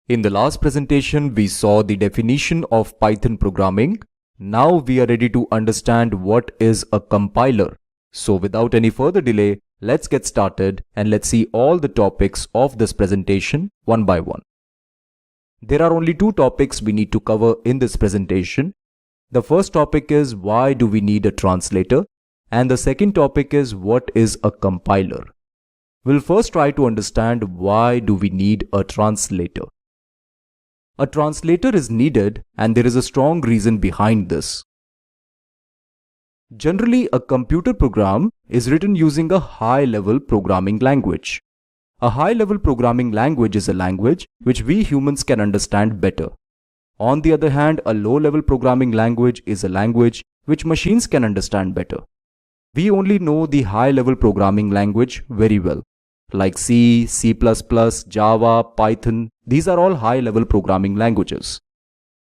In the last presentation, we saw the definition of Python programming. Now we are ready to understand what is a compiler. So without any further delay, let's get started and let's see all the topics of this presentation one by one. There are only two topics we need to cover in this presentation. The first topic is why do we need a translator, and the second topic is what is a compiler. We'll first try to understand why do we need a translator. A translator is needed and there is a strong reason behind this. Generally, a computer program is written using a high-level programming language. A high-level programming language is a language which we humans can understand better. On the other hand, a low-level programming language is a language which machines can understand better. We only know the high-level programming language very well, like C, C++, Java, Python. These are all high-level programming languages.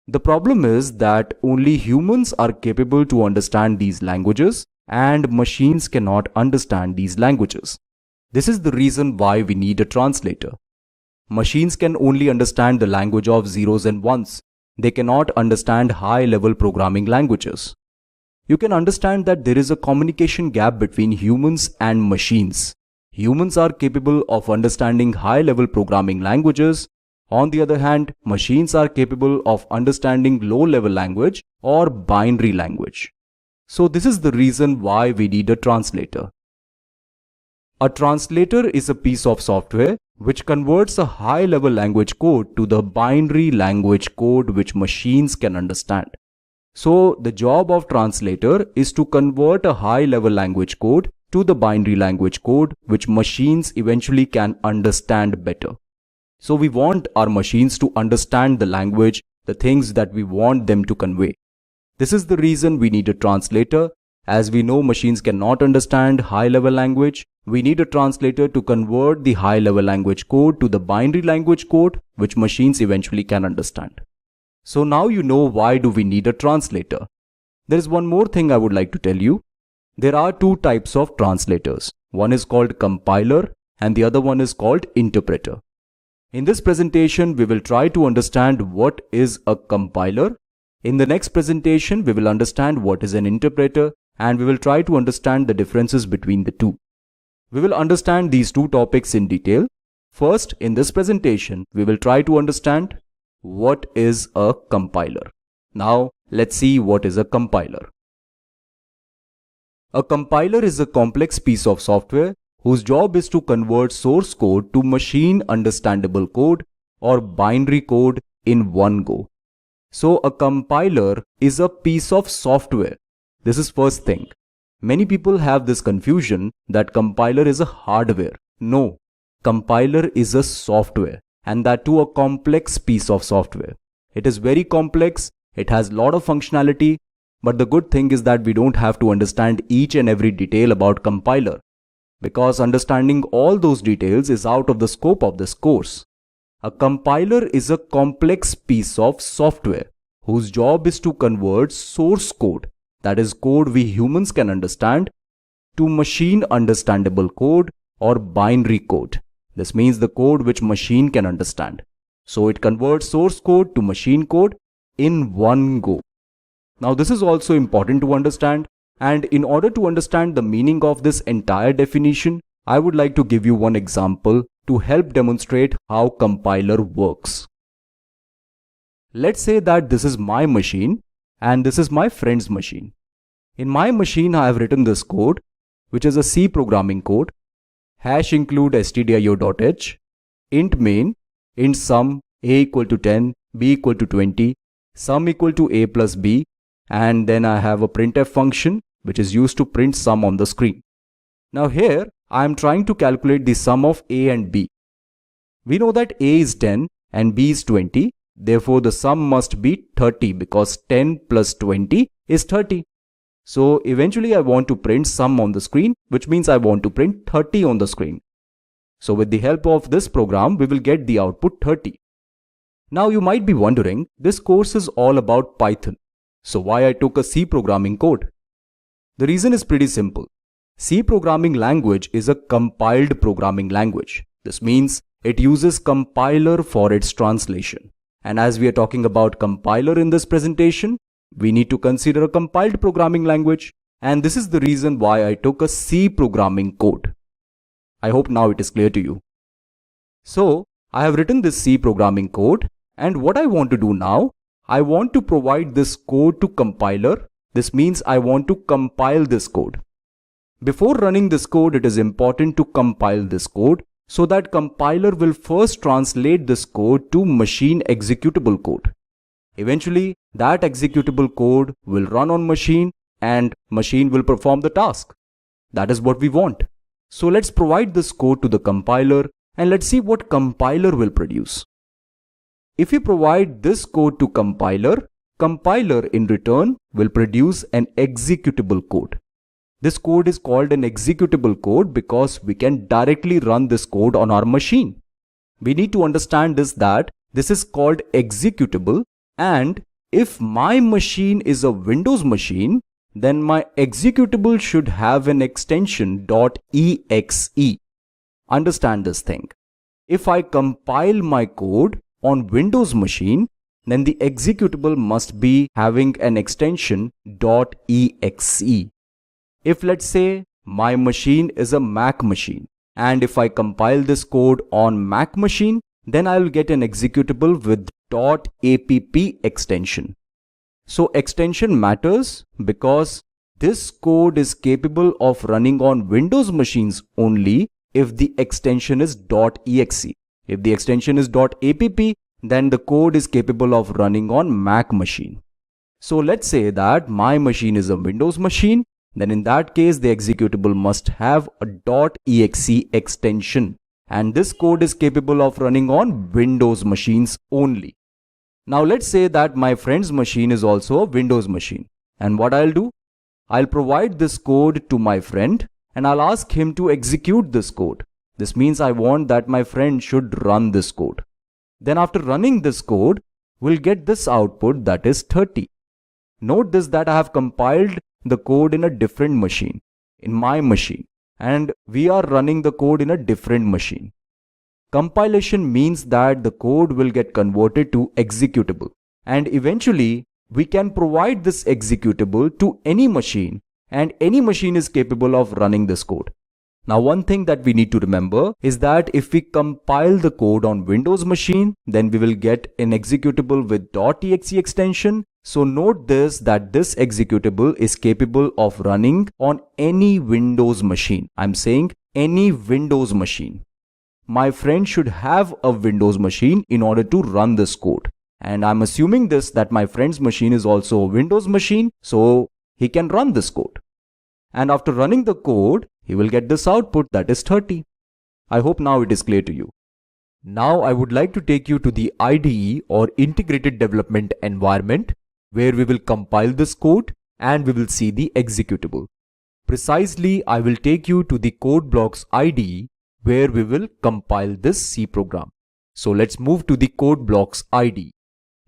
The problem is that only humans are capable to understand these languages and machines cannot understand these languages. This is the reason why we need a translator. Machines can only understand the language of zeros and ones. They cannot understand high-level programming languages. You can understand that there is a communication gap between humans and machines. Humans are capable of understanding high-level programming languages. On the other hand, machines are capable of understanding low-level language or binary language. So this is the reason why we need a translator. A translator is a piece of software which converts a high-level language code to the binary language code which machines can understand. So the job of translator is to convert a high-level language code to the binary language code which machines eventually can understand better. So we want our machines to understand the language, the things that we want them to convey. This is the reason we need a translator. As we know machines cannot understand high-level language, we need a translator to convert the high-level language code to the binary language code which machines eventually can understand. So now you know why do we need a translator. There is one more thing I would like to tell you. There are two types of translators. One is called compiler and the other one is called interpreter. In this presentation, we will try to understand what is a compiler. In the next presentation, we will understand what is an interpreter and we will try to understand the differences between the two. We will understand these two topics in detail. First, in this presentation, we will try to understand what is a compiler. Now, let's see what is a compiler. A compiler is a complex piece of software whose job is to convert source code to machine understandable code or binary code in one go. So a compiler is a piece of software. This is first thing. Many people have this confusion that compiler is a hardware. No, compiler is a software, and that too a complex piece of software. It is very complex, it has a lot of functionality, but the good thing is that we don't have to understand each and every detail about compiler, because understanding all those details is out of the scope of this course. A compiler is a complex piece of software whose job is to convert source code, that is code we humans can understand, to machine understandable code or binary code. This means the code which machine can understand. So it converts source code to machine code in one go. Now this is also important to understand, and in order to understand the meaning of this entire definition, I would like to give you one example to help demonstrate how compiler works. Let's say that this is my machine and this is my friend's machine. In my machine, I have written this code, which is a C programming code. Hash include stdio.h, int main, int sum, a equal to 10, b equal to 20, sum equal to a plus b, and then I have a printf function which is used to print sum on the screen. Now here, I am trying to calculate the sum of a and b. We know that a is 10 and b is 20. Therefore, the sum must be 30 because 10 plus 20 is 30. So eventually I want to print sum on the screen, which means I want to print 30 on the screen. So with the help of this program, we will get the output 30. Now you might be wondering, this course is all about Python. So why I took a C programming code? The reason is pretty simple. C programming language is a compiled programming language. This means it uses compiler for its translation. And as we are talking about compiler in this presentation, we need to consider a compiled programming language. And this is the reason why I took a C programming code. I hope now it is clear to you. So I have written this C programming code, and what I want to do now, I want to provide this code to compiler. This means I want to compile this code. Before running this code, it is important to compile this code so that compiler will first translate this code to machine executable code. Eventually, that executable code will run on machine and machine will perform the task. That is what we want. So let's provide this code to the compiler and let's see what compiler will produce. If we provide this code to compiler, compiler in return will produce an executable code. This code is called an executable code because we can directly run this code on our machine. We need to understand that this is called executable, and if my machine is a Windows machine, then my executable should have an extension .exe. Understand this thing. If I compile my code on Windows machine, then the executable must be having an extension .exe. If let's say my machine is a Mac machine, and if I compile this code on Mac machine, then I will get an executable with .app extension. So extension matters because this code is capable of running on Windows machines only if the extension is .exe. If the extension is .app, then the code is capable of running on Mac machine. So let's say that my machine is a Windows machine, then in that case the executable must have a .exe extension, and this code is capable of running on Windows machines only. Now let's say that my friend's machine is also a Windows machine, and what I'll do? I'll provide this code to my friend and I'll ask him to execute this code. This means I want that my friend should run this code. Then after running this code, we'll get this output, that is 30. Note this, that I have compiled the code in a different machine, in my machine, and we are running the code in a different machine. Compilation means that the code will get converted to executable, and eventually we can provide this executable to any machine, and any machine is capable of running this code. Now one thing that we need to remember is that if we compile the code on Windows machine, then we will get an executable with .exe extension. So note this, that this executable is capable of running on any Windows machine. I'm saying any Windows machine. My friend should have a Windows machine in order to run this code. And I'm assuming this, that my friend's machine is also a Windows machine, so he can run this code. And after running the code, he will get this output, that is 30. I hope now it is clear to you. Now I would like to take you to the IDE or Integrated Development Environment, where we will compile this code and we will see the executable. Precisely, I will take you to the CodeBlocks IDE, where we will compile this C program. So let's move to the CodeBlocks IDE.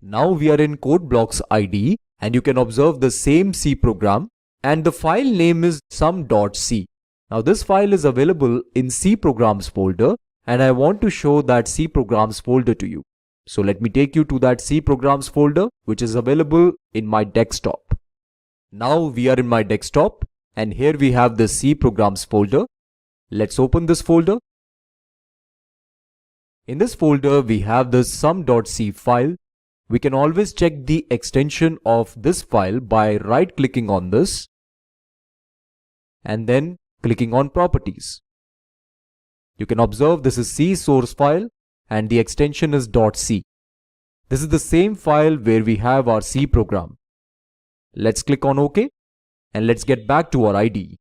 Now we are in CodeBlocks IDE, and you can observe the same C program, and the file name is sum.c. Now this file is available in C programs folder, and I want to show that C programs folder to you. So let me take you to that C programs folder, which is available in my desktop. Now we are in my desktop, and here we have the C programs folder. Let's open this folder. In this folder, we have the sum.c file. We can always check the extension of this file by right-clicking on this and then clicking on Properties. You can observe this is C source file and the extension is .c. This is the same file where we have our C program. Let's click on OK and let's get back to our IDE.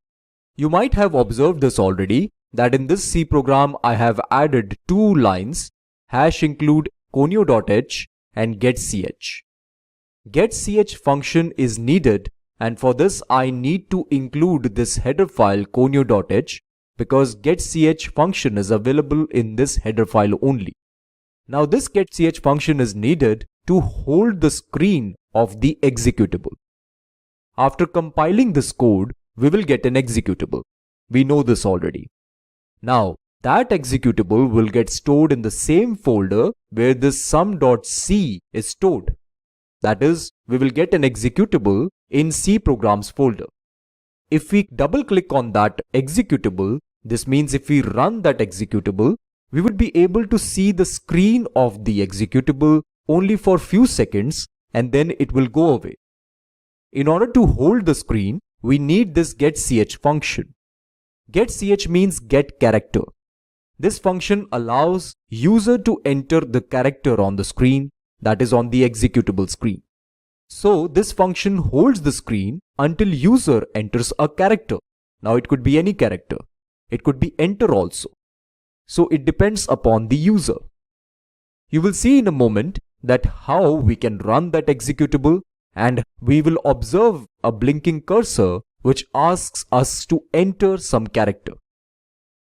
You might have observed this already, that in this C program I have added two lines, #include conio.h and getch. Getch function is needed, and for this I need to include this header file conio.h because getch function is available in this header file only. Now this getch function is needed to hold the screen of the executable. After compiling this code, we will get an executable. We know this already. Now, that executable will get stored in the same folder where this sum.c is stored. That is, we will get an executable in C programs folder. If we double click on that executable, this means if we run that executable, we would be able to see the screen of the executable only for few seconds and then it will go away. In order to hold the screen, we need this getCh function. GetCh means get character. This function allows user to enter the character on the screen, that is on the executable screen. So this function holds the screen until user enters a character. Now it could be any character. It could be enter also. So it depends upon the user. You will see in a moment that how we can run that executable, and we will observe a blinking cursor which asks us to enter some character.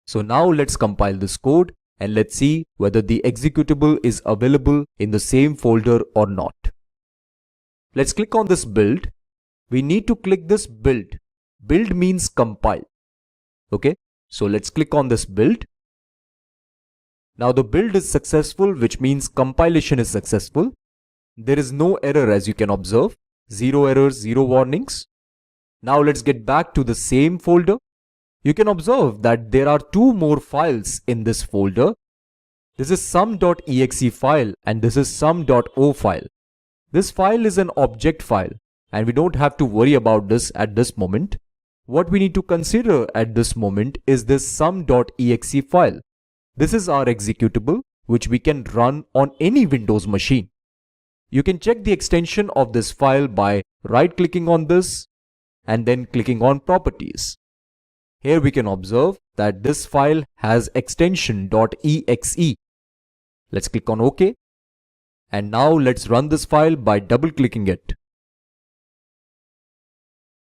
So now let's compile this code and let's see whether the executable is available in the same folder or not. Let's click on this build. We need to click this build. Build means compile. Okay, so let's click on this build. Now the build is successful, which means compilation is successful. There is no error as you can observe. 0 errors, 0 warnings. Now let's get back to the same folder. You can observe that there are two more files in this folder. This is sum.exe file and this is sum.o file. This file is an object file and we don't have to worry about this at this moment. What we need to consider at this moment is this sum.exe file. This is our executable which we can run on any Windows machine. You can check the extension of this file by right-clicking on this and then clicking on Properties. Here we can observe that this file has extension .exe. Let's click on OK. And now let's run this file by double-clicking it.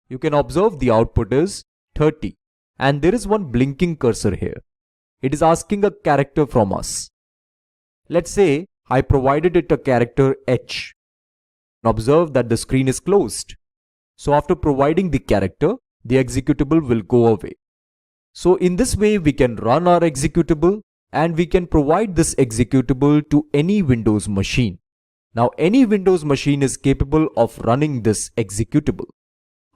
You can observe the output is 30 and there is one blinking cursor here. It is asking a character from us. Let's say I provided it a character H. Observe that the screen is closed. So after providing the character, the executable will go away. So in this way we can run our executable and we can provide this executable to any Windows machine. Now any Windows machine is capable of running this executable.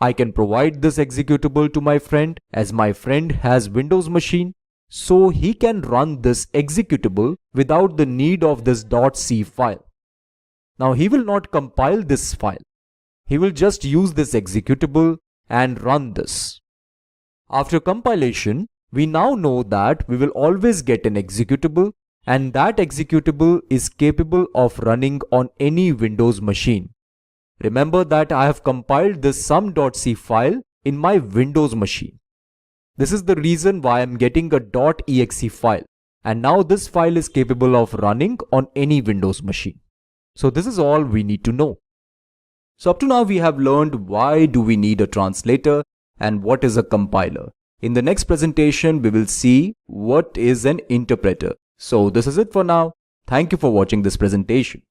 I can provide this executable to my friend as my friend has Windows machine, so he can run this executable without the need of this .c file. Now he will not compile this file. He will just use this executable and run this. After compilation, we now know that we will always get an executable and that executable is capable of running on any Windows machine. Remember that I have compiled this sum.c file in my Windows machine. This is the reason why I am getting a .exe file and now this file is capable of running on any Windows machine. So this is all we need to know. So up to now we have learned why do we need a translator and what is a compiler. In the next presentation we will see what is an interpreter. So this is it for now. Thank you for watching this presentation.